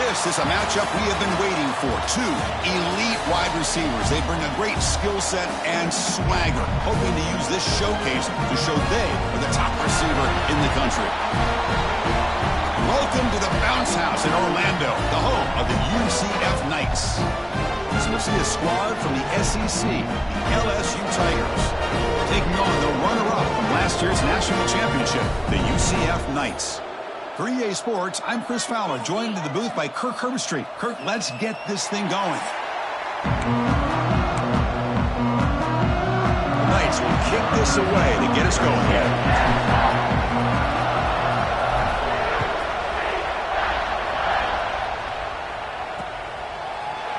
This is a matchup we have been waiting for. Two elite wide receivers. They bring a great skill set and swagger, hoping to use this showcase to show they are the top receiver in the country. Welcome to the Bounce House in Orlando, the home of the UCF Knights. As we'll see a squad from the SEC, the LSU Tigers, taking on the runner-up from last year's national championship, the UCF Knights. For EA Sports, I'm Chris Fowler, joined in the booth by Kirk Herbstreit. Kirk, let's get this thing going. The Knights will kick this away to get us going here.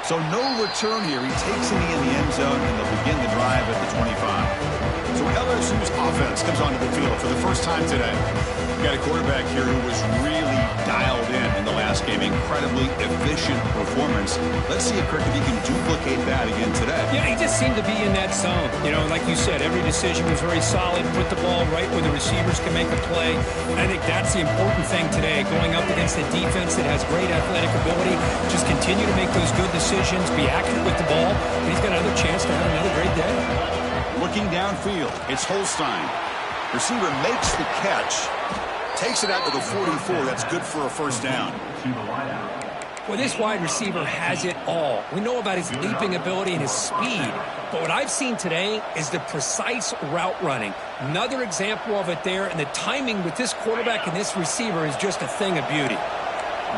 So no return here. He takes it in the end zone, and they'll begin the drive at the 25. So LSU's offense comes onto the field for the first time today. Got a quarterback here who was really dialed in the last game. Incredibly efficient performance. Let's see if Kirk, if he can duplicate that again today. Yeah, he just seemed to be in that zone. You know, like you said, every decision was very solid. Put the ball right where the receivers can make a play. I think that's the important thing today. Going up against a defense that has great athletic ability. Just continue to make those good decisions. Be accurate with the ball. And he's got another chance to have another great day. Looking downfield, it's Holstein. Receiver makes the catch. Takes it out to the 44. That's good for a first down. Well, this wide receiver has it all. We know about his leaping ability and his speed. But what I've seen today is the precise route running. Another example of it there. And the timing with this quarterback and this receiver is just a thing of beauty.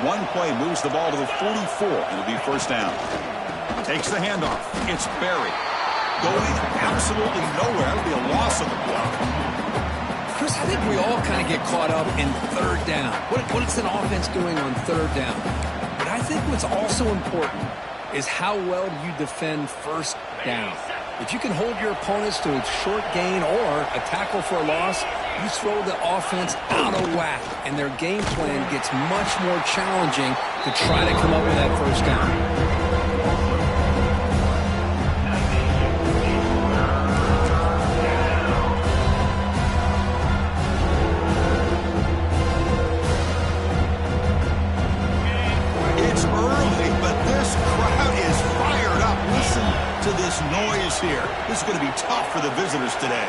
One play moves the ball to the 44. It'll be first down. Takes the handoff. It's Berry. Going absolutely nowhere. That'll be a loss on the play. Chris, I think we all kind of get caught up in third down. What is an offense doing on third down? But I think what's also important is how well do you defend first down. If you can hold your opponents to a short gain or a tackle for a loss, you throw the offense out of whack, and their game plan gets much more challenging to try to come up with that first down. Noise here. This is going to be tough for the visitors today.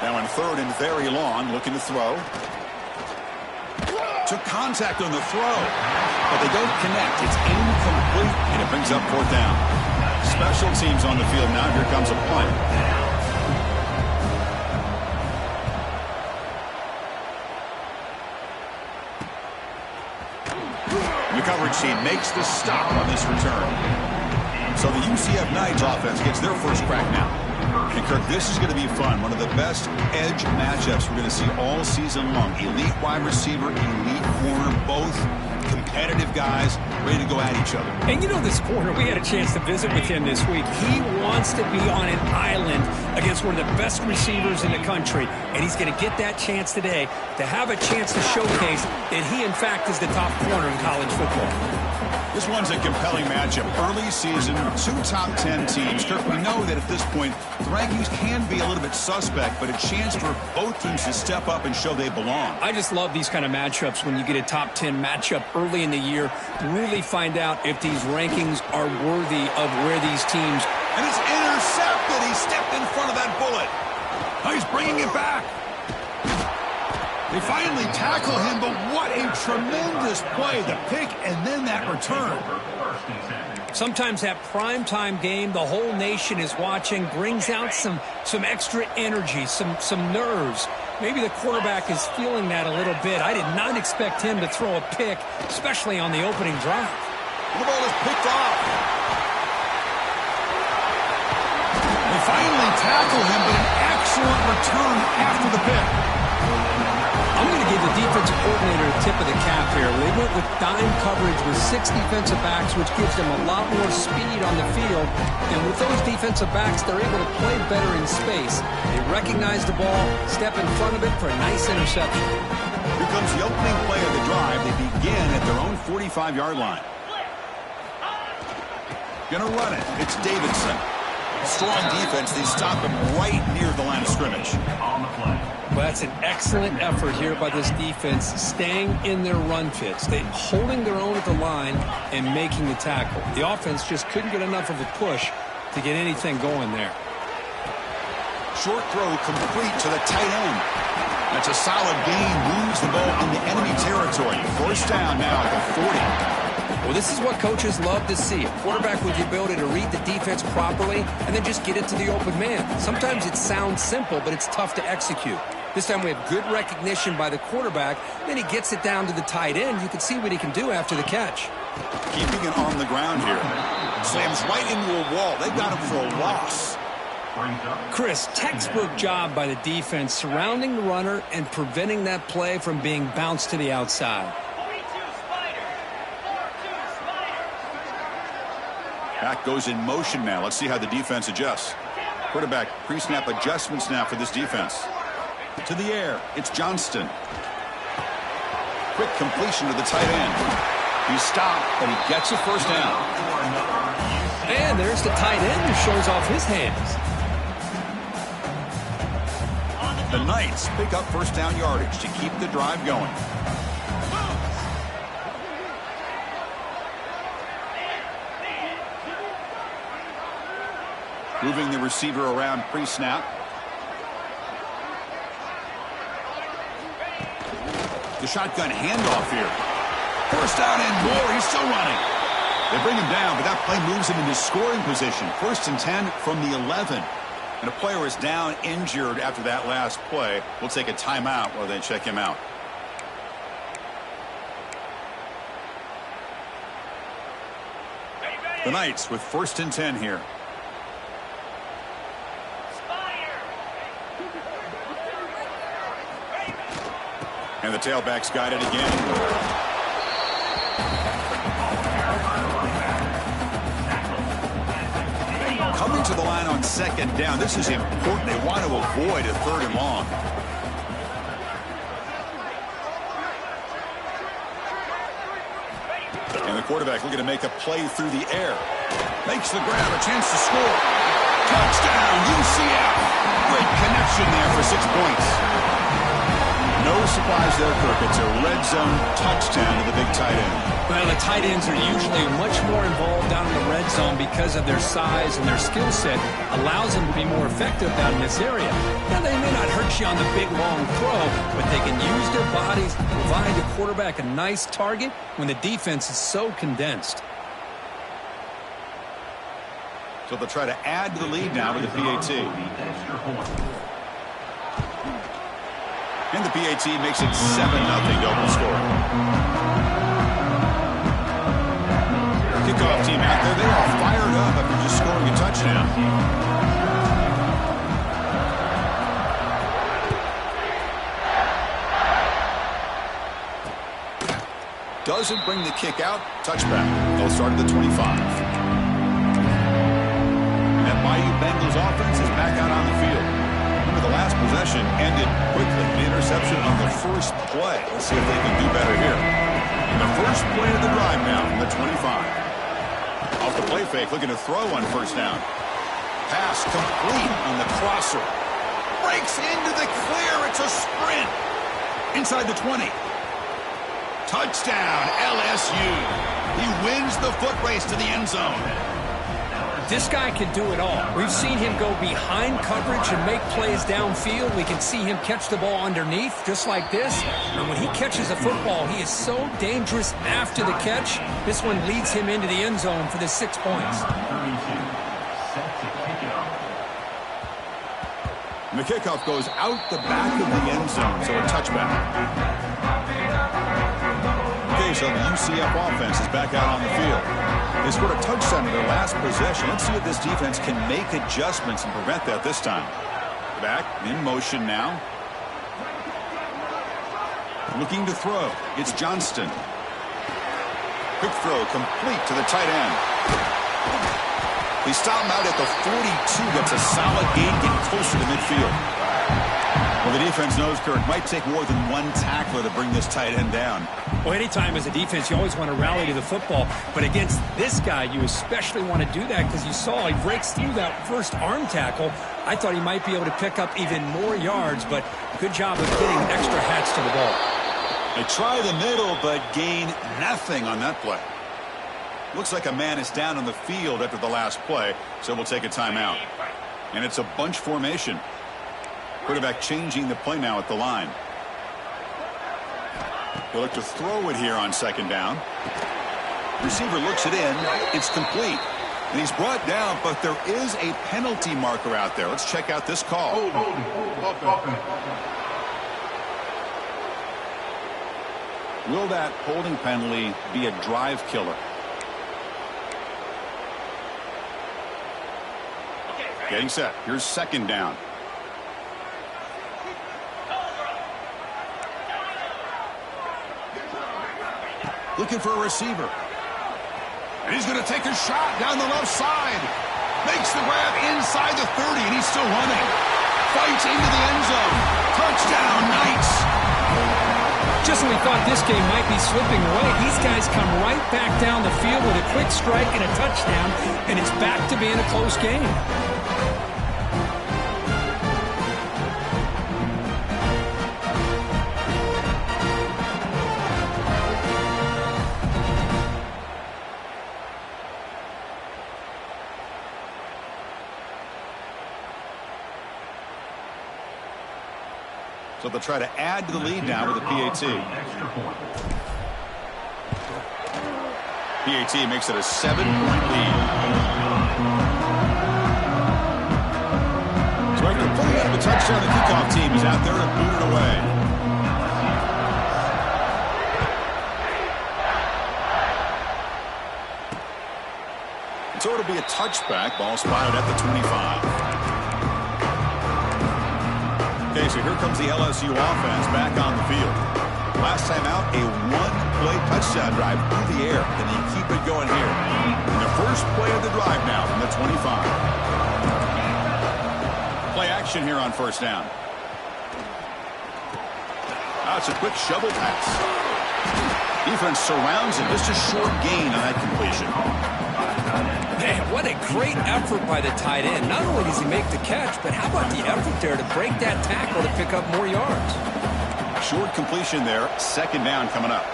Now in third and very long, looking to throw. Took contact on the throw, but they don't connect. It's incomplete, and it brings up fourth down. Special teams on the field now. Here comes a punt. The coverage team makes the stop on this return. So the UCF Knights offense gets their first crack now. And Kirk, this is going to be fun. One of the best edge matchups we're going to see all season long. Elite wide receiver, elite corner, both competitive guys ready to go at each other. And you know this corner, we had a chance to visit with him this week. He wants to be on an island against one of the best receivers in the country. And he's going to get that chance today to have a chance to showcase that he, in fact, is the top corner in college football. This one's a compelling matchup. Early season, two top 10 teams. Kirk, we know that at this point, the rankings can be a little bit suspect, but a chance for both teams to step up and show they belong. I just love these kind of matchups when you get a top 10 matchup early in the year. Really find out if these rankings are worthy of where these teams. And it's intercepted. He stepped in front of that bullet. Now he's bringing it back. They finally tackle him, but what a tremendous play. The pick and then that return. Sometimes that primetime game, the whole nation is watching, brings out some extra energy, some nerves. Maybe the quarterback is feeling that a little bit. I did not expect him to throw a pick, especially on the opening drive. The ball is picked off. They finally tackle him, but an excellent return after the pick. I'm going to give the defensive coordinator a tip of the cap here. They went with dime coverage with 6 defensive backs, which gives them a lot more speed on the field. And with those defensive backs, they're able to play better in space. They recognize the ball, step in front of it for a nice interception. Here comes the opening play of the drive. They begin at their own 45-yard line. Gonna run it. It's Davidson. Strong defense. They stop him right near the line of scrimmage. On the play. Well, that's an excellent effort here by this defense, staying in their run fit, holding their own at the line and making the tackle. The offense just couldn't get enough of a push to get anything going there. Short throw complete to the tight end. That's a solid gain, moves the ball into enemy territory. First down now at the 40. Well, this is what coaches love to see. A quarterback with the ability to read the defense properly and then just get it to the open man. Sometimes it sounds simple, but it's tough to execute. This time we have good recognition by the quarterback. Then he gets it down to the tight end. You can see what he can do after the catch. Keeping it on the ground here. Slams right into a wall. They got him for a loss. Chris, textbook job by the defense surrounding the runner and preventing that play from being bounced to the outside. Back goes in motion now. Let's see how the defense adjusts. Quarterback pre-snap adjustments now for this defense. To the air, it's Johnston. Quick completion to the tight end. He's stopped, but he gets a first down. And there's the tight end who shows off his hands. The Knights pick up first down yardage to keep the drive going. Moving the receiver around pre-snap. The shotgun handoff here. First down and more. He's still running. They bring him down, but that play moves him into scoring position. First and 10 from the 11. And a player is down injured after that last play. We'll take a timeout while they check him out. The Knights with first and 10 here. And the tailback's got it again. Coming to the line on second down. This is important. They want to avoid a third and long. And the quarterback looking to make a play through the air. Makes the grab, a chance to score. Touchdown, UCF. Great connection there for 6 points. No surprise there, Kirk. It's a red zone touchdown to the big tight end. Well, the tight ends are usually much more involved down in the red zone because of their size and their skill set allows them to be more effective down in this area. Now, they may not hurt you on the big, long throw, but they can use their bodies to provide the quarterback a nice target when the defense is so condensed. So they'll try to add to the lead now with the PAT. And the PAT makes it 7-0 double score. Kickoff team out there. They are fired up after just scoring a touchdown. Doesn't bring the kick out. Touchback. They'll start at the 25. And that Bayou Bengals offense is back out on the field. The last possession ended quickly. The interception on the first play. Let's see if they can do better here. And the first play of the drive now from the 25. Off the play fake, looking to throw on first down. Pass complete on the crosser. Breaks into the clear. It's a sprint. Inside the 20. Touchdown, LSU. He wins the foot race to the end zone. This guy can do it all. We've seen him go behind coverage and make plays downfield. We can see him catch the ball underneath, just like this. And when he catches a football, he is so dangerous after the catch. This one leads him into the end zone for the 6 points. And the kickoff goes out the back of the end zone, so a touchback. Okay, so the UCF offense is back out on the field. They scored a touchdown in their last possession. Let's see if this defense can make adjustments and prevent that this time. Back in motion now. Looking to throw. It's Johnston. Quick throw complete to the tight end. They stop him out at the 42. Gets a solid gain, getting closer to midfield. Well, the defense knows, Kirk, might take more than one tackler to bring this tight end down. Well, anytime as a defense, you always want to rally to the football. But against this guy, you especially want to do that because you saw he breaks through that first arm tackle. I thought he might be able to pick up even more yards, but Good job of getting extra hats to the ball. They try the middle, but gain nothing on that play. Looks like a man is down on the field after the last play, so we'll take a timeout. And it's a bunch formation. Quarterback changing the play now at the line. He'll look to throw it here on second down. Receiver looks it in. It's complete. And he's brought down, but there is a penalty marker out there. Let's check out this call. Will that holding penalty be a drive killer? Getting set. Here's second down. Looking for a receiver. And he's going to take a shot down the left side. Makes the grab inside the 30, and he's still running. Fights into the end zone. Touchdown, Knights. Just when we thought this game might be slipping away, these guys come right back down the field with a quick strike and a touchdown, and it's back to being a close game. So they'll try to add to the lead now with a PAT. PAT makes it a 7-point lead. So after putting up a touchdown, the kickoff team is out there to boot it away. So it'll be a touchback. Ball spotted at the 25. Okay, so here comes the LSU offense back on the field. Last time out, a one-play touchdown drive through the air. Then you keep it going here. And the first play of the drive now from the 25. Play action here on first down. It's a quick shovel pass. Defense surrounds him. Just a short gain on that completion. Man, what a great effort by the tight end. Not only does he make the catch, but how about the effort there to break that tackle to pick up more yards? Short completion there. Second down coming up.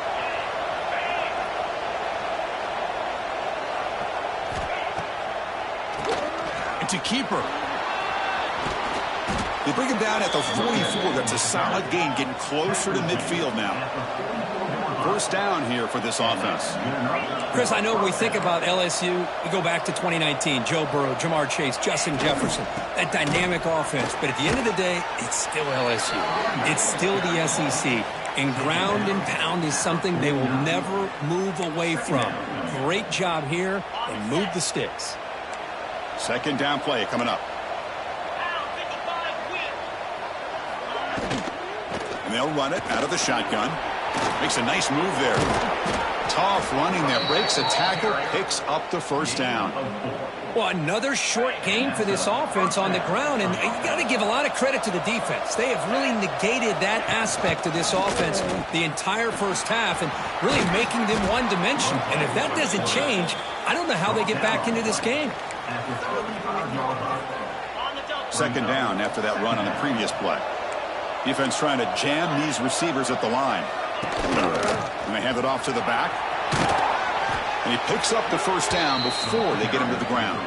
It's a keeper. They bring him down at the 44. That's a solid gain, getting closer to midfield now. First down here for this offense. Chris, I know when we think about LSU, we go back to 2019. Joe Burrow, Jamar Chase, Justin Jefferson. That dynamic offense. But at the end of the day, it's still LSU. It's still the SEC. And ground and pound is something they will never move away from. Great job here, and move the sticks. Second down play coming up. And they'll run it out of the shotgun. Makes a nice move there. Tough running there. Breaks a tackle. Picks up the first down. Well, another short game for this offense on the ground. And you got to give a lot of credit to the defense. They have really negated that aspect of this offense the entire first half and really making them one-dimensional. And if that doesn't change, I don't know how they get back into this game. Second down after that run on the previous play. Defense trying to jam these receivers at the line. And they hand it off to the back. And he picks up the first down before they get him to the ground.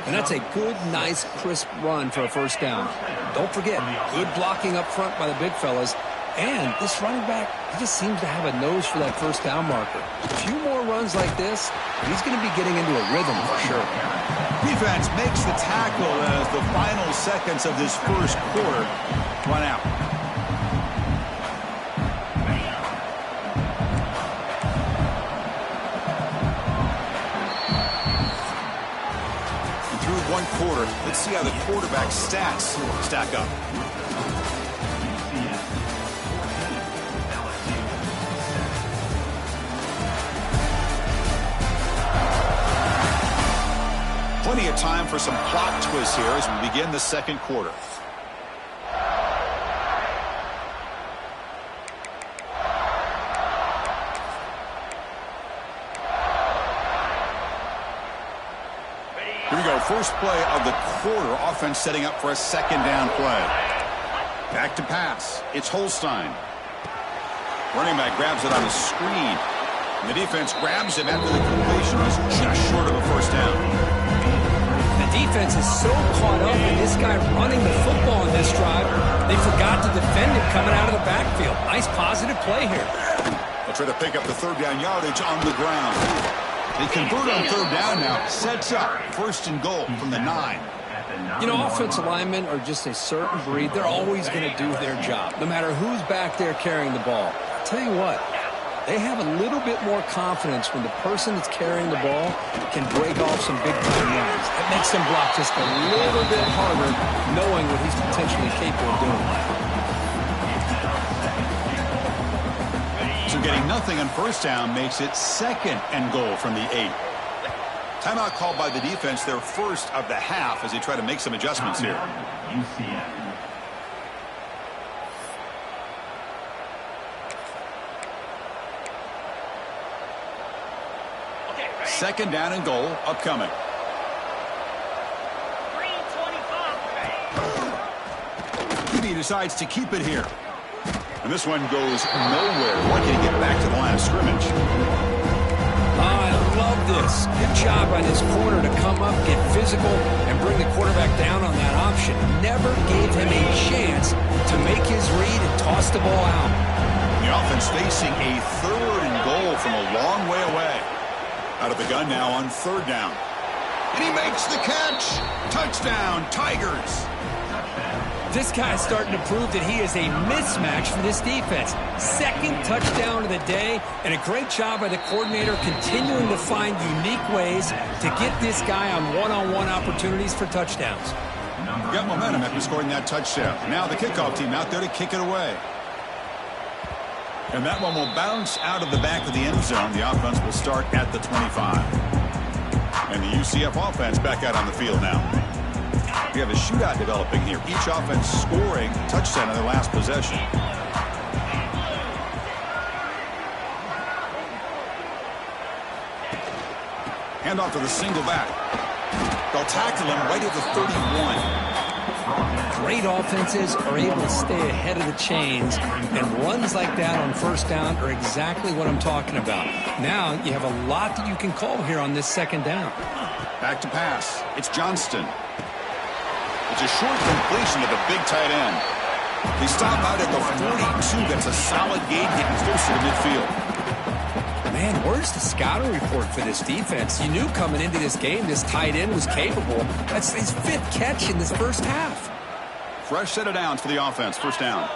And that's a good, nice, crisp run for a first down. Don't forget, good blocking up front by the big fellas. And this running back, he just seems to have a nose for that first down marker. A few more runs like this, he's going to be getting into a rhythm for sure. Defense makes the tackle as the final seconds of this first quarter run out. And through one quarter, let's see how the quarterback's stats stack up. Plenty of time for some plot twists here as we begin the second quarter. Here we go. First play of the quarter. Offense setting up for a second down play. Back to pass. It's Holstein. Running back grabs it on the screen. The defense grabs him after the completion was just short of a first down. The defense is so caught up in this guy running the football in this drive, they forgot to defend him coming out of the backfield. Nice positive play here. They'll try to pick up the third down yardage on the ground. They convert on third down now. Sets up first and goal from the 9. You know, offensive linemen are just a certain breed. They're always going to do their job, no matter who's back there carrying the ball. I'll tell you what, they have a little bit more confidence when the person that's carrying the ball can break off some big-time runs. That makes them block just a little bit harder, knowing what he's potentially capable of doing. So getting nothing on first down makes it second and goal from the 8. Timeout called by the defense, their first of the half, as they try to make some adjustments here. Second down and goal upcoming. He decides to keep it here. And this one goes nowhere. Lucky to get back to the line of scrimmage. I love this. Good job by this corner to come up, get physical, and bring the quarterback down on that option. Never gave him a chance to make his read and toss the ball out. The offense facing a third and goal from a long way away. Out of the gun now on third down. And he makes the catch. Touchdown, Tigers. This guy's starting to prove that he is a mismatch for this defense. Second touchdown of the day, and a great job by the coordinator continuing to find unique ways to get this guy on one-on-one opportunities for touchdowns. Got momentum after scoring that touchdown. Now the kickoff team out there to kick it away. And that one will bounce out of the back of the end zone. The offense will start at the 25. And the UCF offense back out on the field now. We have a shootout developing here. Each offense scoring a touchdown on their last possession. Hand off to the single back. They'll tackle him right at the 31. Great offenses are able to stay ahead of the chains, and runs like that on first down are exactly what I'm talking about. Now you have a lot that you can call here on this second down. Back to pass. It's Johnston. It's a short completion to the big tight end. They stop out at the 42. That's a solid gain getting closer to midfield. Man, where's the scouting report for this defense? You knew coming into this game this tight end was capable. That's his 5th catch in this first half. Fresh set of downs for the offense. First down.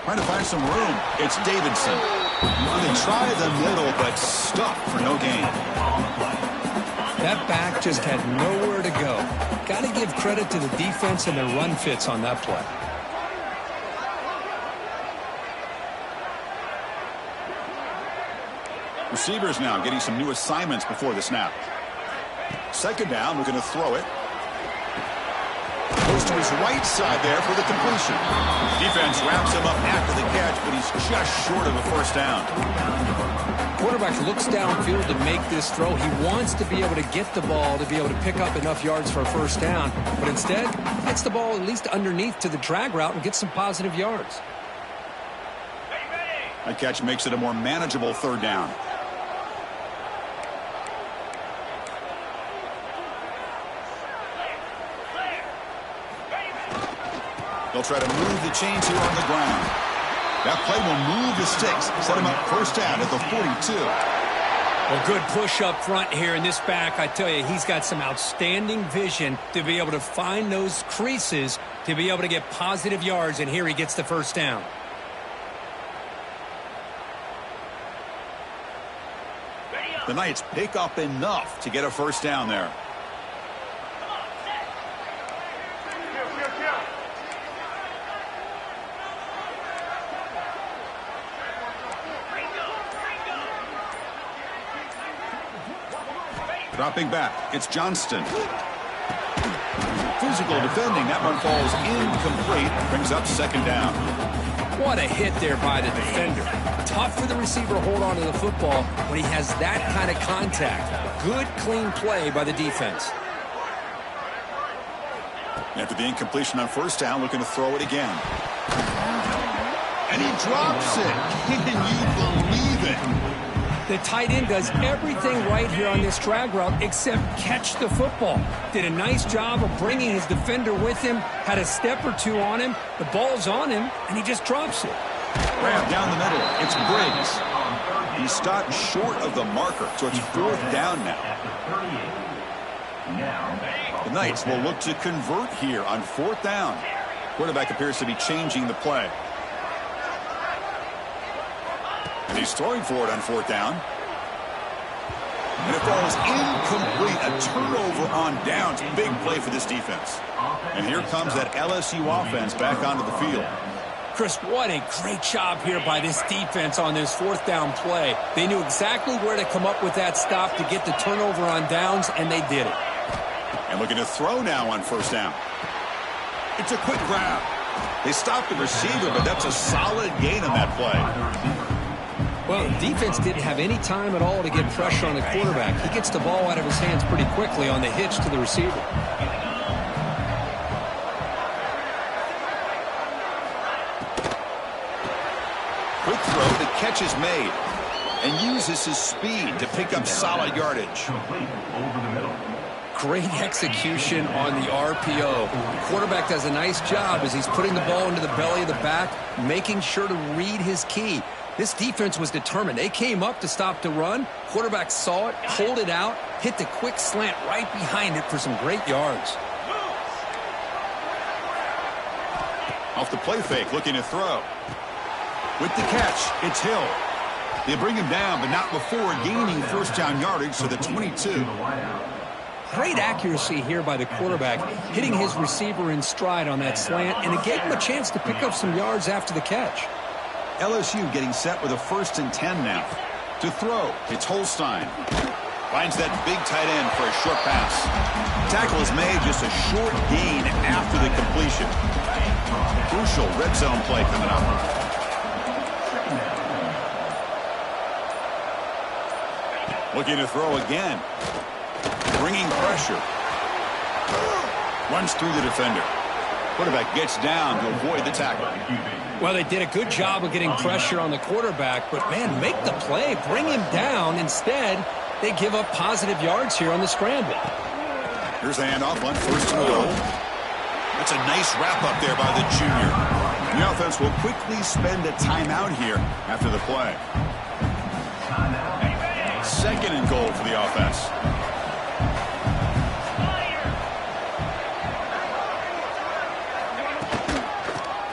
Trying to find some room. It's Davidson. They try the middle, but stuck for no gain. That back just had nowhere to go. Got to give credit to the defense and their run fits on that play. Receivers now getting some new assignments before the snap. Second down, we're going to throw it. Goes to his right side there for the completion. Defense wraps him up after the catch, but he's just short of a first down. Quarterback looks downfield to make this throw. He wants to be able to get the ball to be able to pick up enough yards for a first down, but instead gets the ball at least underneath to the drag route and gets some positive yards. That catch makes it a more manageable third down. They'll try to move the chains here on the ground. That play will move the sticks. Set him up first down at the 42. Well, good push up front here in this back. I tell you, he's got some outstanding vision to be able to find those creases to be able to get positive yards, and here he gets the first down. The Knights pick up enough to get a first down there. Dropping back, it's Johnston. Physical defending, that one falls incomplete, brings up second down. What a hit there by the defender. Tough for the receiver to hold on to the football when he has that kind of contact. Good, clean play by the defense. After the incompletion on first down, looking to throw it again. And he drops it. Can you believe it? The tight end does everything right here on this drag route except catch the football. Did a nice job of bringing his defender with him, had a step or two on him, the ball's on him, and he just drops it. Grab down the middle. It's Briggs. He stopped short of the marker, so it's fourth down now. The Knights will look to convert here on fourth down. Quarterback appears to be changing the play. And he's throwing for it on fourth down. And it falls incomplete. A turnover on downs. Big play for this defense. And here comes that LSU offense back onto the field. Chris, what a great job here by this defense on this fourth down play. They knew exactly where to come up with that stop to get the turnover on downs, and they did it. And looking to throw now on first down. It's a quick grab. They stopped the receiver, but that's a solid gain on that play. Well, the defense didn't have any time at all to get pressure on the quarterback. He gets the ball out of his hands pretty quickly on the hitch to the receiver. Quick throw, the catch is made. And uses his speed to pick up solid yardage. Great execution on the RPO. The quarterback does a nice job as he's putting the ball into the belly of the back, making sure to read his key. This defense was determined. They came up to stop the run. Quarterback saw it, pulled it out, hit the quick slant right behind it for some great yards. Off the play fake, looking to throw. With the catch, it's Hill. They bring him down, but not before gaining first down yardage to the 22. Great accuracy here by the quarterback, hitting his receiver in stride on that slant, and it gave him a chance to pick up some yards after the catch. LSU getting set with a 1st and 10 now. To throw, it's Holstein. Finds that big tight end for a short pass. Tackle is made, just a short gain after the completion. Crucial red zone play coming up. Looking to throw again. Bringing pressure. Runs through the defender. Quarterback gets down to avoid the tackle. Well, they did a good job of getting pressure on the quarterback, but, man, make the play. Bring him down. Instead, they give up positive yards here on the scramble. Here's the handoff on 1st and goal. That's a nice wrap-up there by the junior. The offense will quickly spend a timeout here after the play. 2nd and goal for the offense.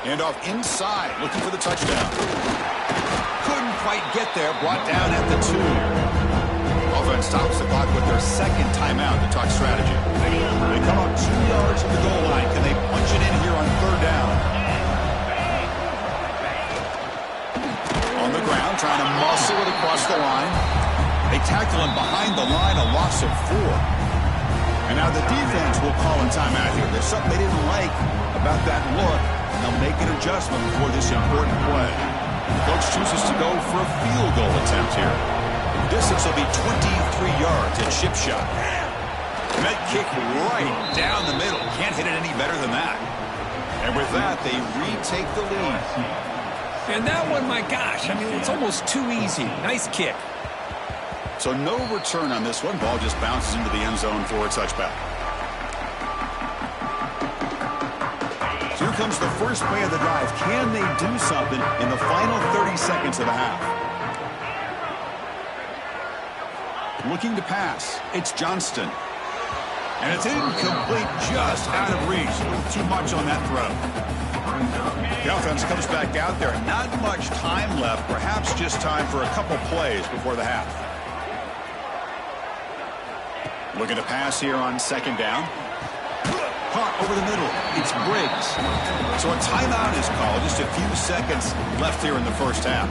Handoff inside, looking for the touchdown. Couldn't quite get there, brought down at the 2. Offense stops the clock with their 2nd timeout to talk strategy. They come up 2 yards from the goal line. Can they punch it in here on 3rd down? On the ground, trying to muscle it across the line. They tackle him behind the line, a loss of 4. And now the defense will call a timeout here. There's something they didn't like about that look. They'll make an adjustment before this important play. The coach chooses to go for a field goal attempt here. The distance will be 23 yards at chip shot. And that kick right down the middle. Can't hit it any better than that. And with that, they retake the lead. And that one, my gosh, I mean, it's almost too easy. Nice kick. So no return on this one. Ball just bounces into the end zone for a touchback. Here comes the first play of the drive. Can they do something in the final 30 seconds of the half? Looking to pass. It's Johnston. And it's incomplete, just out of reach. A little too much on that throw. The offense comes back out there. Not much time left. Perhaps just time for a couple plays before the half. Looking to pass here on 2nd down. Caught over the middle. It's Briggs. So a timeout is called. Just a few seconds left here in the first half.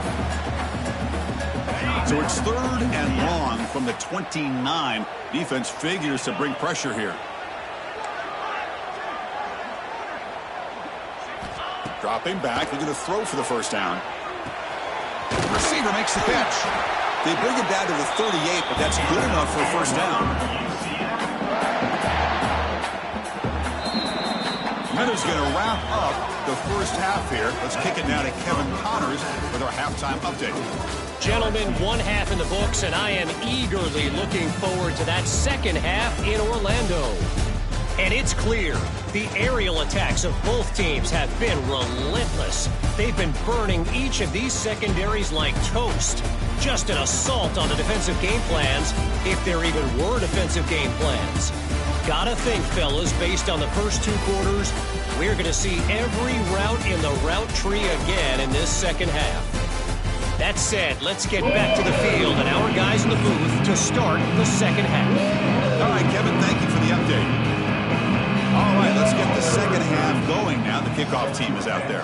So it's 3rd and long from the 29. Defense figures to bring pressure here. Dropping back. They're going to throw for the first down. Receiver makes the catch. They bring him down to the 38, but that's good enough for a first down. Miller's going to wrap up the first half here. Let's kick it now to Kevin Connors with our halftime update. Gentlemen, one half in the books, and I am eagerly looking forward to that second half in Orlando. And it's clear, the aerial attacks of both teams have been relentless. They've been burning each of these secondaries like toast. Just an assault on the defensive game plans, if there even were defensive game plans. Gotta think, fellas, based on the first two quarters, we're going to see every route in the route tree again in this second half. That said, let's get back to the field and our guys in the booth to start the second half. All right, Kevin, thank you for the update. All right, let's get the second half going now. The kickoff team is out there.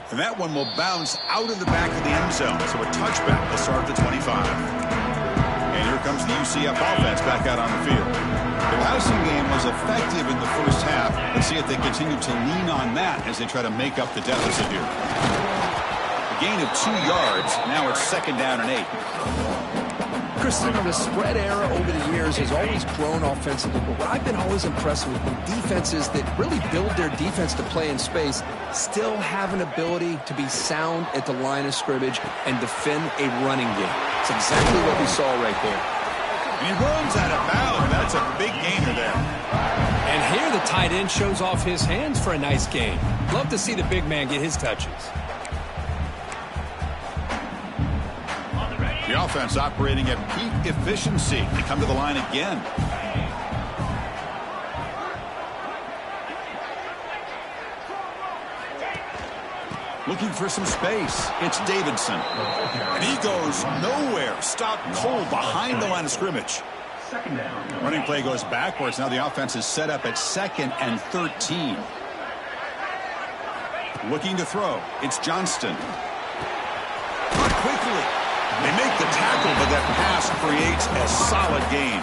And that one will bounce out of the back of the end zone. So a touchback will start at the 25. And here comes the UCF offense back out on the field. Their passing game was effective in the first half. Let's see if they continue to lean on that as they try to make up the deficit here. A gain of 2 yards. Now it's second down and 8. Christian, the spread era over the years has always grown offensively, but what I've been always impressed with defenses that really build their defense to play in space still have an ability to be sound at the line of scrimmage and defend a running game. It's exactly what we saw right there. He runs out of bounds. That's a big gainer there. And here the tight end shows off his hands for a nice gain. Love to see the big man get his touches. The offense operating at peak efficiency. They come to the line again. Looking for some space. It's Davidson. And he goes nowhere. Stopped cold behind the line of scrimmage. Running play goes backwards. Now the offense is set up at 2nd and 13. Looking to throw. It's Johnston. Not quickly. They make the tackle, but that pass creates a solid gain.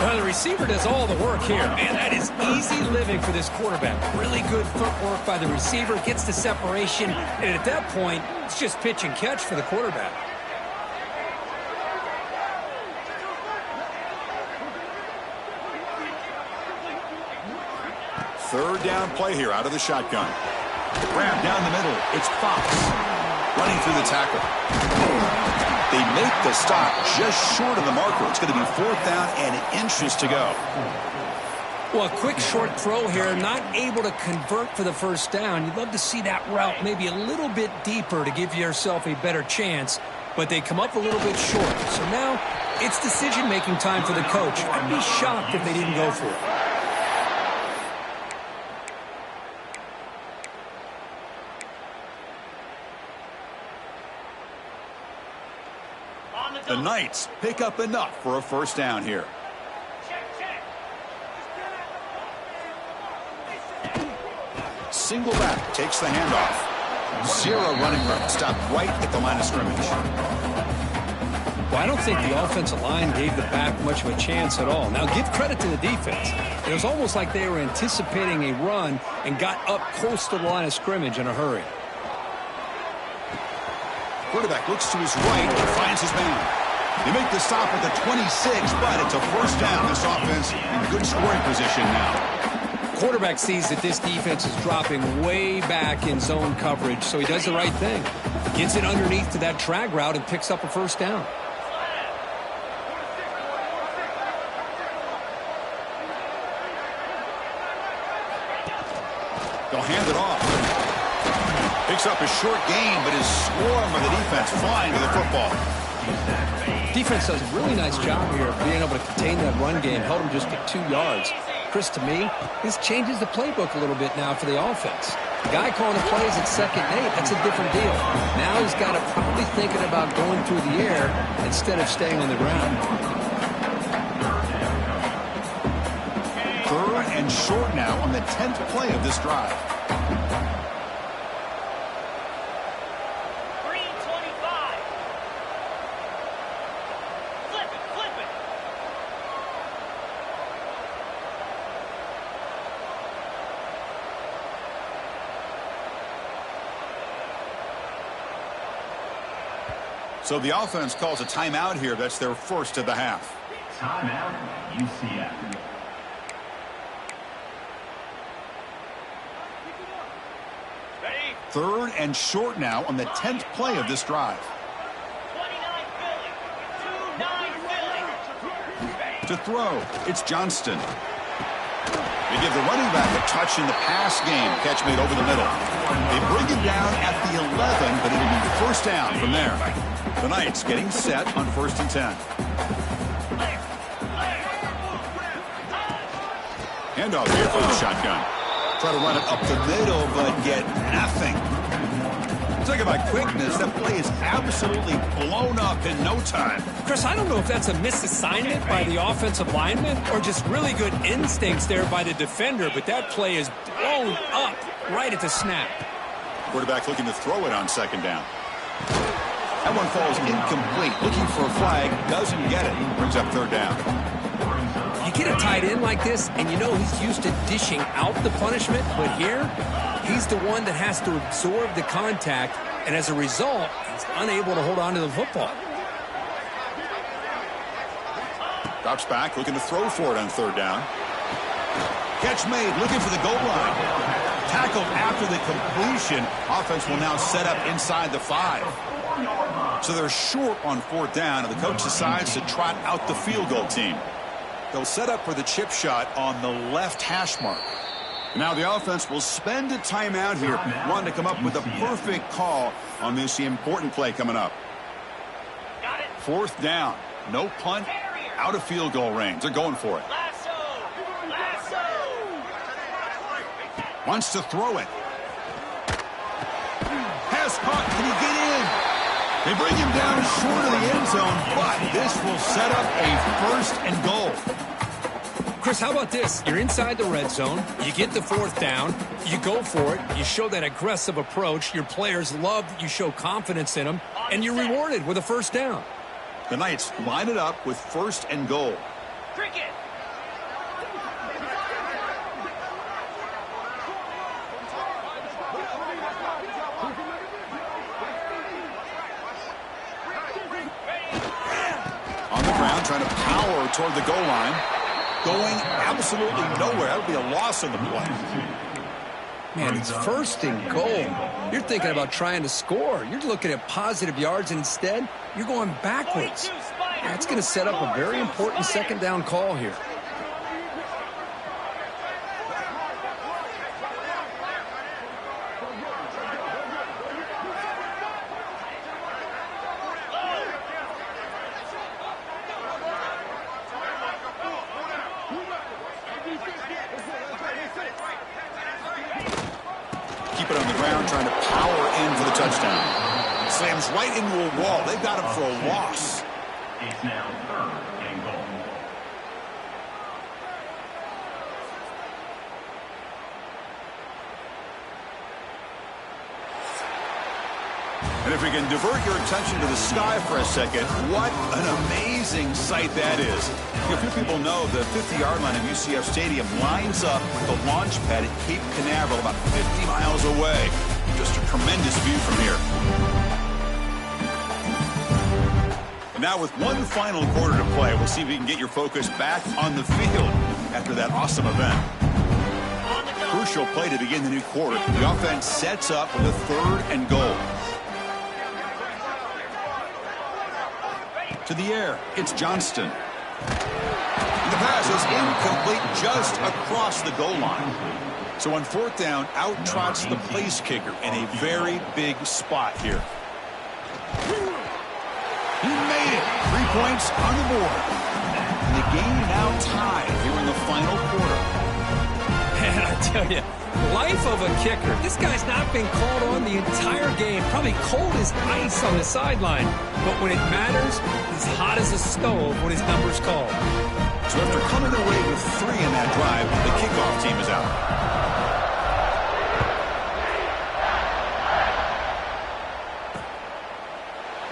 Well, the receiver does all the work here. Man, that is easy living for this quarterback. Really good footwork by the receiver, gets the separation, and at that point, it's just pitch and catch for the quarterback. Third down play here out of the shotgun. Grab down the middle. It's Fox running through the tackle. They make the stop just short of the marker. It's going to be 4th down and inches to go. Well, a quick short throw here, not able to convert for the first down. You'd love to see that route maybe a little bit deeper to give yourself a better chance, but they come up a little bit short. So now it's decision-making time for the coach. I'd be shocked if they didn't go for it. The Knights pick up enough for a first down here. Single back takes the handoff. 0 running room. Stopped right at the line of scrimmage. Well, I don't think the offensive line gave the back much of a chance at all. Now, give credit to the defense. It was almost like they were anticipating a run and got up close to the line of scrimmage in a hurry. Quarterback looks to his right and finds his man. They make the stop at the 26, but it's a first down. This offense in good scoring position now. Quarterback sees that this defense is dropping way back in zone coverage, so he does the right thing. Gets it underneath to that drag route and picks up a first down. They'll hand it off. Picks up a short gain, but is swarmed by the defense flying to the football. Defense does a really nice job here of being able to contain that run game. Held him just to 2 yards. Chris, to me, this changes the playbook a little bit now for the offense. The guy calling the plays at 2nd and 8, that's a different deal. Now he's got to probably thinking about going through the air instead of staying on the ground. 3rd and short now on the 10th play of this drive. So the offense calls a timeout here. That's their first of the half. Timeout, UCF. Third and short now on the 10th play of this drive. To throw, it's Johnston. They give the running back a touch in the pass game. Catch made over the middle. They bring him down at the 11, but it'll be first down from there. The Knights getting set on 1st and 10. Handoff here for the shotgun. Try to run it up the middle, but get nothing. Talking about quickness, that play is absolutely blown up in no time. Chris, I don't know if that's a misassignment by the offensive lineman or just really good instincts there by the defender, but that play is blown up right at the snap. Quarterback looking to throw it on 2nd down. That one falls incomplete. Looking for a flag, doesn't get it. Brings up 3rd down. You get a tight end like this, and you know he's used to dishing out the punishment, but here, he's the one that has to absorb the contact, and as a result, he's unable to hold on to the football. Drops back, looking to throw for it on 3rd down. Catch made, looking for the goal line. Tackled after the completion. Offense will now set up inside the 5. So they're short on 4th down, and the coach decides to trot out the field goal team. They'll set up for the chip shot on the left hash mark. Now the offense will spend a timeout here, wanting to come up with a perfect call on this important play coming up. 4th down, no punt, out of field goal range. They're going for it. Wants to throw it. Pass caught. Can he get in? They bring him down short of the end zone, but this will set up a 1st and goal. Chris, how about this? You're inside the red zone. You get the 4th down. You go for it. You show that aggressive approach. Your players love that you show confidence in them, and you're rewarded with a 1st down. The Knights line it up with 1st and goal. Cricket. On the ground, trying to power toward the goal line. Going absolutely nowhere. That would be a loss on the play. Man, it's 1st and goal. You're thinking about trying to score. You're looking at positive yards, and instead, you're going backwards. That's going to set up a very important 2nd down call here. Keep it on the ground, trying to power in for the touchdown. Slams right into a wall. They've got him for a loss. It's now 3rd and goal. And if we can divert your attention to the sky for a second, what an amazing sight that is. A few people know the 50-yard line of UCF Stadium lines up with the launch pad at Cape Canaveral about 50 miles away. Just a tremendous view from here. And now with one final quarter to play, we'll see if we can get your focus back on the field after that awesome event. Crucial play to begin the new quarter. The offense sets up with a 3rd and goal. To the air, it's Johnston. And the pass is incomplete just across the goal line. So on 4th down, out trots the place kicker in a very big spot here. He made it. 3 points on the board. And the game now tied here in the final quarter. Man, I tell you, life of a kicker. This guy's not been called on the entire game. Probably cold as ice on the sideline. But when it matters, he's hot as a stove when his number's called. So after coming away with 3 in that drive, the kickoff team is out.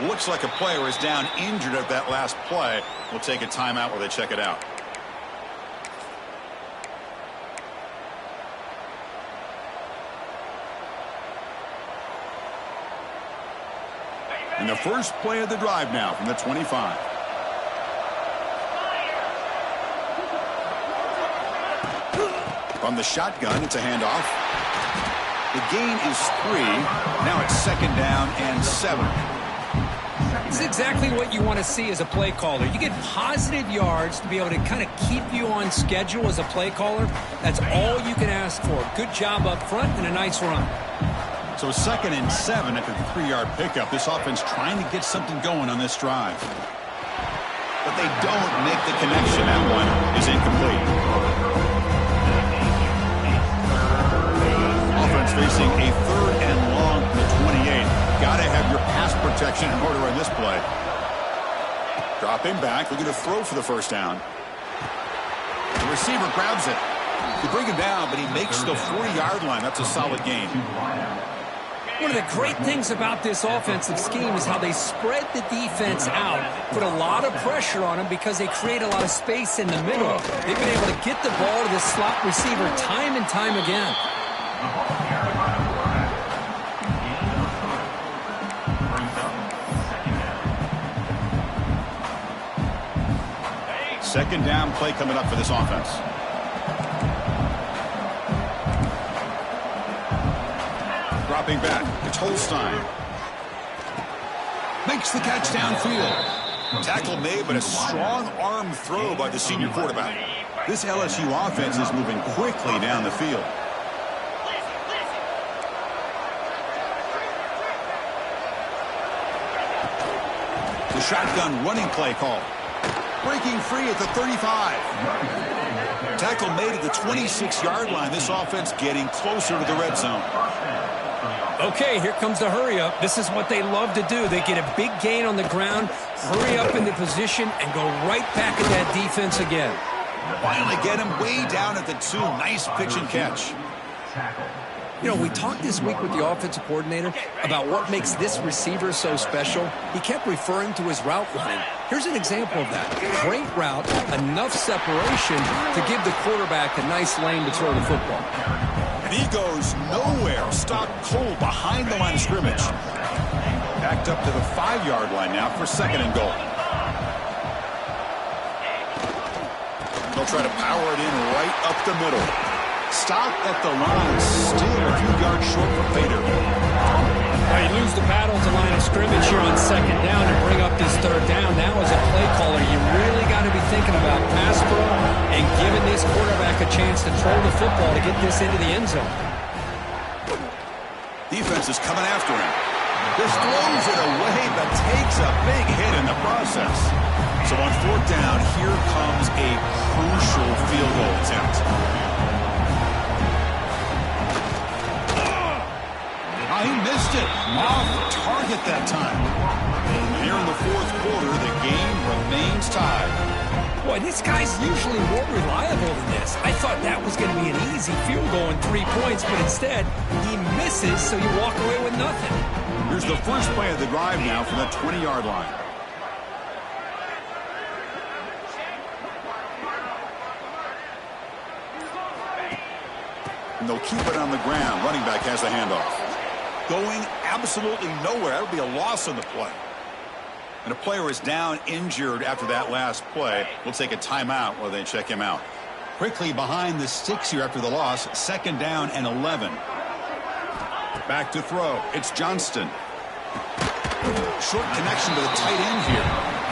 Looks like a player is down injured at that last play. We'll take a timeout while they check it out. And the first play of the drive now from the 25. From the shotgun, it's a handoff. The gain is 3. Now it's 2nd down and 7. This is exactly what you want to see as a play caller. You get positive yards to be able to kind of keep you on schedule as a play caller. That's all you can ask for. Good job up front and a nice run. So 2nd and 7 after the 3-yard pickup. This offense trying to get something going on this drive. But they don't make the connection. That one is incomplete. Offense facing a 3rd and long from the 28. Got to have your pass protection in order on this play. Dropping back, looking to throw for the 1st down. The receiver grabs it. They bring him down, but he makes the 40-yard line. That's a solid gain. One of the great things about this offensive scheme is how they spread the defense out, put a lot of pressure on them because they create a lot of space in the middle. They've been able to get the ball to the slot receiver time and time again. 2nd down play coming up for this offense. Dropping back, it's Holstein. Makes the catch downfield. Tackle made, but a strong arm throw by the senior quarterback. This LSU offense is moving quickly down the field. The shotgun running play call. Breaking free at the 35. Tackle made at the 26-yard line. This offense getting closer to the red zone. Okay, here comes the hurry up. This is what they love to do. They get a big gain on the ground, hurry up into position, and go right back at that defense again. Finally get him way down at the 2. Nice pitch and catch. You know, we talked this week with the offensive coordinator about what makes this receiver so special. He kept referring to his route running. Here's an example of that. Great route, enough separation to give the quarterback a nice lane to throw the football. And he goes nowhere. Stopped cold behind the line of scrimmage. Backed up to the 5-yard line now for 2nd and goal. They'll try to power it in right up the middle. Stop at the line, still a few yards short from Fader. You lose the battle at the line of scrimmage here on 2nd down and bring up this 3rd down. Now as a play caller, you really got to be thinking about pass pro and giving this quarterback a chance to throw the football to get this into the end zone. Defense is coming after him. This throws it away, but takes a big hit in the process. So on 4th down, here comes a crucial field goal attempt. He missed it. Off target that time. And here in the 4th quarter, the game remains tied. Boy, this guy's usually more reliable than this. I thought that was going to be an easy field goal and 3 points, but instead, he misses, so you walk away with nothing. Here's the first play of the drive now from the 20-yard line. And they'll keep it on the ground. Running back has the handoff. Going absolutely nowhere. That would be a loss on the play. And a player is down injured after that last play. We'll take a timeout while they check him out. Quickly behind the 6 here after the loss. 2nd down and 11. Back to throw. It's Johnston. Short connection to the tight end here.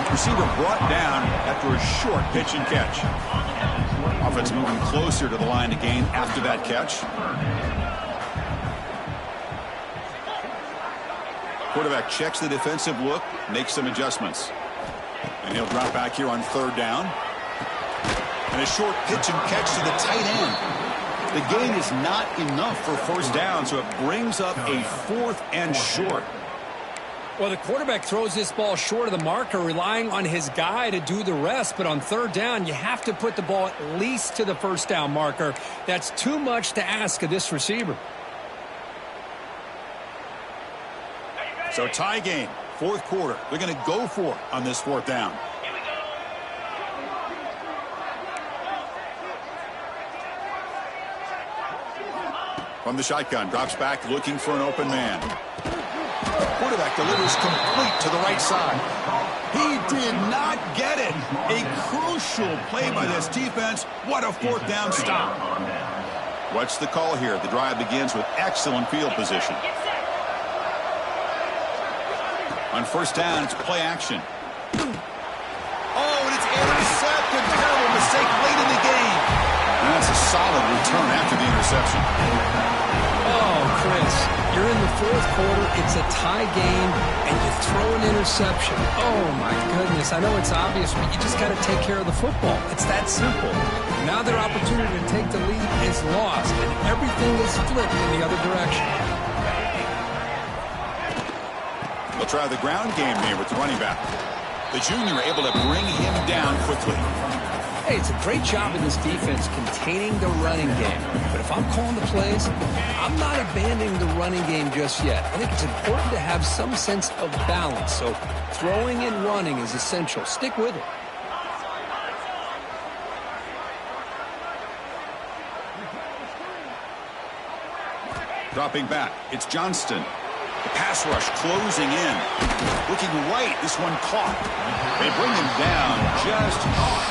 Receiver brought down after a short pitch and catch. Offense moving closer to the line to gain after that catch. Quarterback checks the defensive look, makes some adjustments. And he'll drop back here on 3rd down. And a short pitch and catch to the tight end. The gain is not enough for 1st down, so it brings up a 4th and short. Well, the quarterback throws this ball short of the marker, relying on his guy to do the rest. But on 3rd down, you have to put the ball at least to the 1st down marker. That's too much to ask of this receiver. So tie game, 4th quarter. They're going to go for it on this 4th down. From the shotgun, drops back looking for an open man. Quarterback delivers complete to the right side. He did not get it. A crucial play by this defense. What a 4th down stop. What's the call here? The drive begins with excellent field position. On first down, it's play action. Oh, and it's intercepted. Terrible mistake late in the game. And that's a solid return after the interception. Oh, Chris, you're in the fourth quarter. It's a tie game, and you throw an interception. Oh, my goodness. I know it's obvious, but you just got to take care of the football. It's that simple. Now their opportunity to take the lead is lost, and everything is flipped in the other direction. They'll try the ground game here with the running back. The junior able to bring him down quickly. Hey, it's a great job of this defense containing the running game. But if I'm calling the plays, I'm not abandoning the running game just yet. I think it's important to have some sense of balance. So throwing and running is essential. Stick with it. Dropping back, it's Johnston. The pass rush closing in. Looking right, this one caught. They bring him down just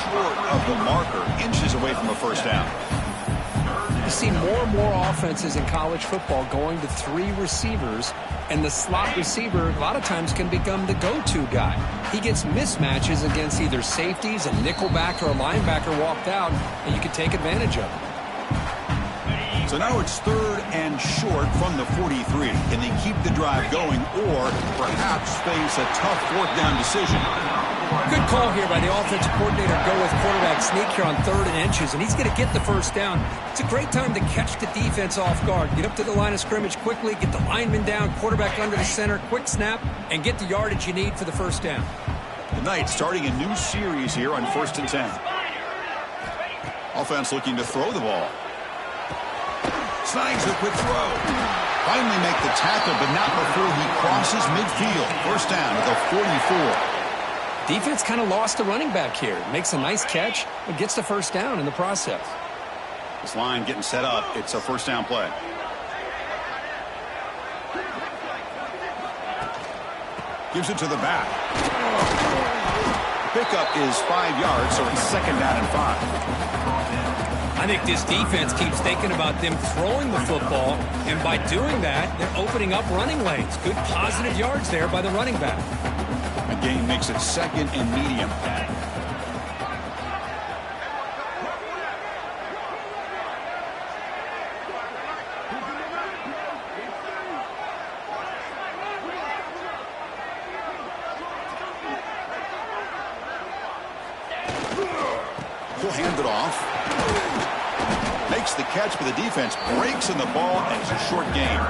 short of the marker, inches away from a first down. You see more and more offenses in college football going to 3 receivers, and the slot receiver a lot of times can become the go-to guy. He gets mismatches against either safeties, a nickelback, or a linebacker walked out, and you can take advantage of it. So now it's third and short from the 43. Can they keep the drive going or perhaps face a tough fourth down decision? Good call here by the offensive coordinator. Go with quarterback sneak here on 3rd and inches, and he's going to get the first down. It's a great time to catch the defense off guard. Get up to the line of scrimmage quickly, get the lineman down, quarterback under the center, quick snap, and get the yardage you need for the first down. The Knights starting a new series here on 1st and 10. Offense looking to throw the ball. Snags a quick throw. Finally make the tackle, but not before he crosses midfield. First down at the 44. Defense kind of lost the running back here. Makes a nice catch, but gets the first down in the process. This line getting set up. It's a first down play. Gives it to the back. Pickup is 5 yards, so it's 2nd down and 5. I think this defense keeps thinking about them throwing the football, and by doing that, they're opening up running lanes. Good positive yards there by the running back. The gain makes it 2nd and medium. He'll hand it off. Makes the catch, but the defense breaks in the ball, and it's a short game.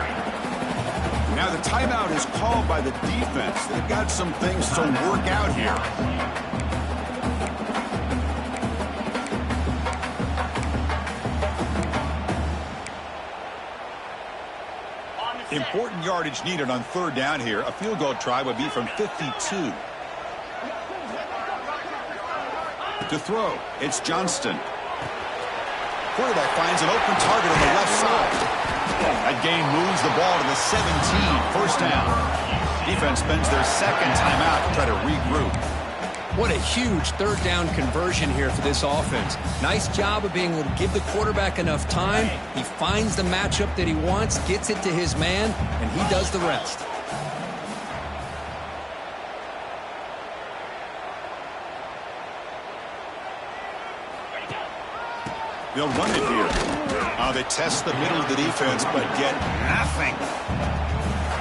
Now the timeout is called by the defense. They've got some things to work out here. Important yardage needed on 3rd down here. A field goal try would be from 52. To throw, it's Johnston. Quarterback finds an open target on the left side. That gain moves the ball to the 17. First down. Defense spends their 2nd timeout to try to regroup. What a huge 3rd down conversion here for this offense. Nice job of being able to give the quarterback enough time. He finds the matchup that he wants, gets it to his man, and he does the rest. They'll run it here. They test the middle of the defense, but get nothing.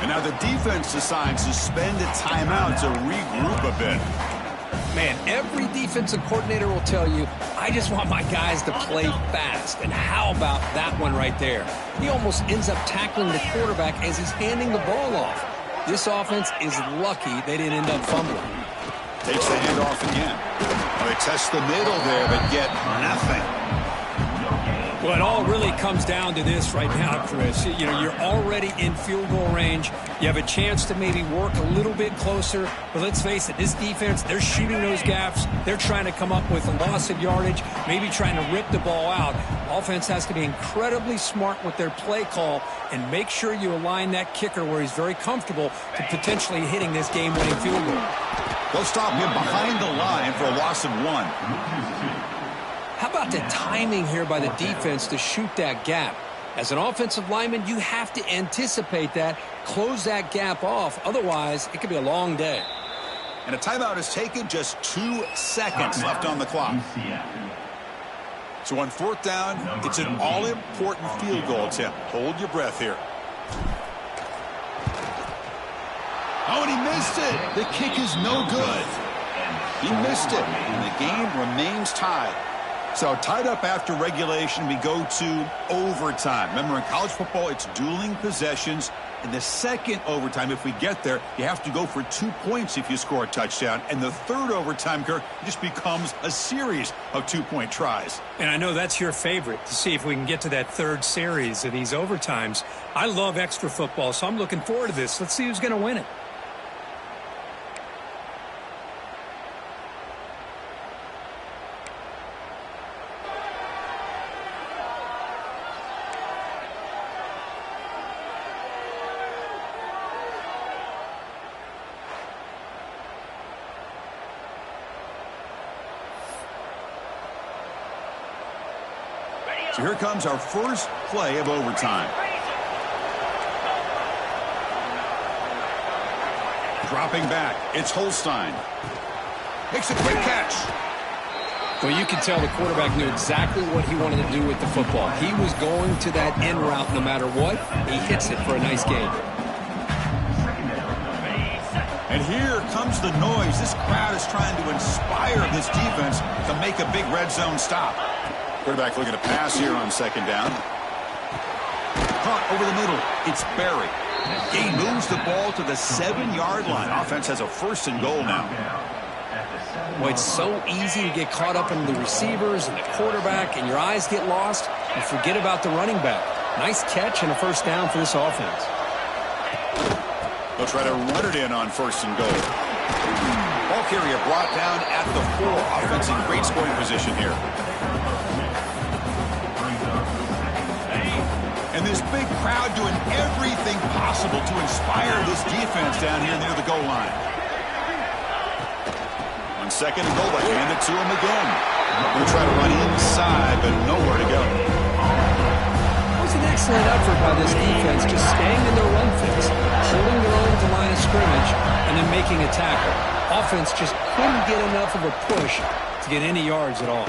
And now the defense decides to spend a timeout to regroup a bit. Man, every defensive coordinator will tell you, I just want my guys to play fast. And how about that one right there? He almost ends up tackling the quarterback as he's handing the ball off. This offense is lucky they didn't end up fumbling. Takes the handoff again. They test the middle there, but get nothing. Well, it all really comes down to this right now, Chris. You know, you're already in field goal range. You have a chance to maybe work a little bit closer. But let's face it, this defense, they're shooting those gaps. They're trying to come up with a loss of yardage, maybe trying to rip the ball out. Offense has to be incredibly smart with their play call and make sure you align that kicker where he's very comfortable to potentially hitting this game-winning field goal. They'll stop him behind the line for a loss of 1. How about about the timing here by the defense to shoot that gap? As an offensive lineman, you have to anticipate that, close that gap off. Otherwise, it could be a long day. And a timeout is taken, just 2 seconds left on the clock. So on 4th down, it's an all-important field goal attempt. Hold your breath here. Oh, and he missed it. The kick is no good. He missed it, and the game remains tied. So tied up after regulation, we go to overtime. Remember, in college football, it's dueling possessions. In the second overtime, if we get there, you have to go for 2 points if you score a touchdown. And the third overtime, Kirk, just becomes a series of 2-point tries. And I know that's your favorite, to see if we can get to that third series of these overtimes. I love extra football, so I'm looking forward to this. Let's see who's going to win it. So here comes our first play of overtime. Dropping back, it's Holstein. Makes a quick catch. Well, you can tell the quarterback knew exactly what he wanted to do with the football. He was going to that in route no matter what. He hits it for a nice gain. And here comes the noise. This crowd is trying to inspire this defense to make a big red zone stop. Quarterback looking to pass here on 2nd down. Caught over the middle. It's Barry. He moves the ball to the 7-yard line. Offense has a 1st and goal now. Well, it's so easy to get caught up in the receivers and the quarterback, and your eyes get lost. You forget about the running back. Nice catch and a 1st down for this offense. They'll try to run it in on 1st and goal. Ball carrier brought down at the 4. Offense in great scoring position here. And this big crowd doing everything possible to inspire this defense down here near the goal line. On 2nd and goal, they hand it to him again. We'll try to run inside, but nowhere to go. It was an excellent effort by this defense, just staying in their run fix, holding their own to line of scrimmage, and then making a tackle. Offense just couldn't get enough of a push to get any yards at all.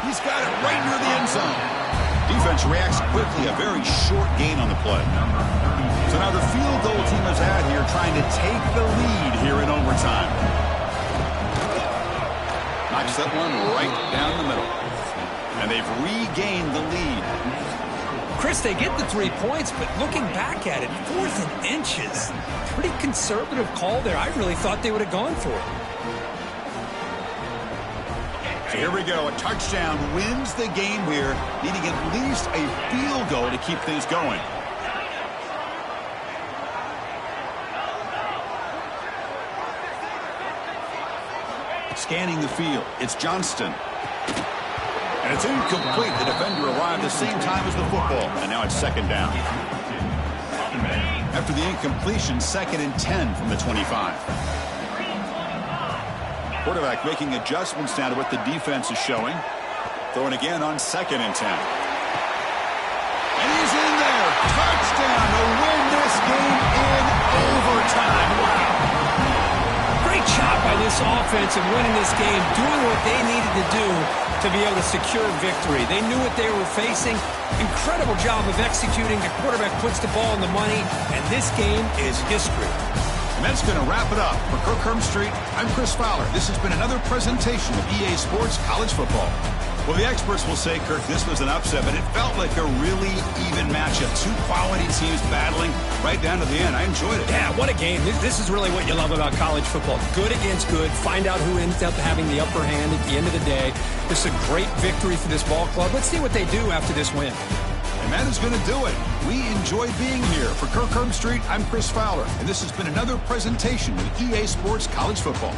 He's got it right near the end zone. Defense reacts quickly, a very short gain on the play. So now the field goal team is out here trying to take the lead here in overtime. Knocks that one right down the middle. And they've regained the lead. Chris, they get the 3 points, but looking back at it, 4th and inches. Pretty conservative call there. I really thought they would have gone for it. So here we go. A touchdown wins the game here, needing at least a field goal to keep things going. Scanning the field. It's Johnston. And it's incomplete. The defender arrived the same time as the football. And now it's 2nd down. After the incompletion, 2nd and 10 from the 25. Quarterback making adjustments now to what the defense is showing. Throwing again on 2nd and 10. And he's in there. Touchdown to win this game in overtime. Wow. Great job by this offense in winning this game, doing what they needed to do to be able to secure victory. They knew what they were facing. Incredible job of executing. The quarterback puts the ball in the money, and this game is history. And that's going to wrap it up. For Kirk Street, I'm Chris Fowler. This has been another presentation of EA Sports College Football. Well, the experts will say, Kirk, this was an upset, but it felt like a really even matchup. 2 quality teams battling right down to the end. I enjoyed it. Yeah, what a game. This is really what you love about college football. Good against good. Find out who ends up having the upper hand at the end of the day. This is a great victory for this ball club. Let's see what they do after this win. And that is going to do it. We enjoyed being here. For Kirk Street, I'm Chris Fowler, and this has been another presentation of EA Sports College Football.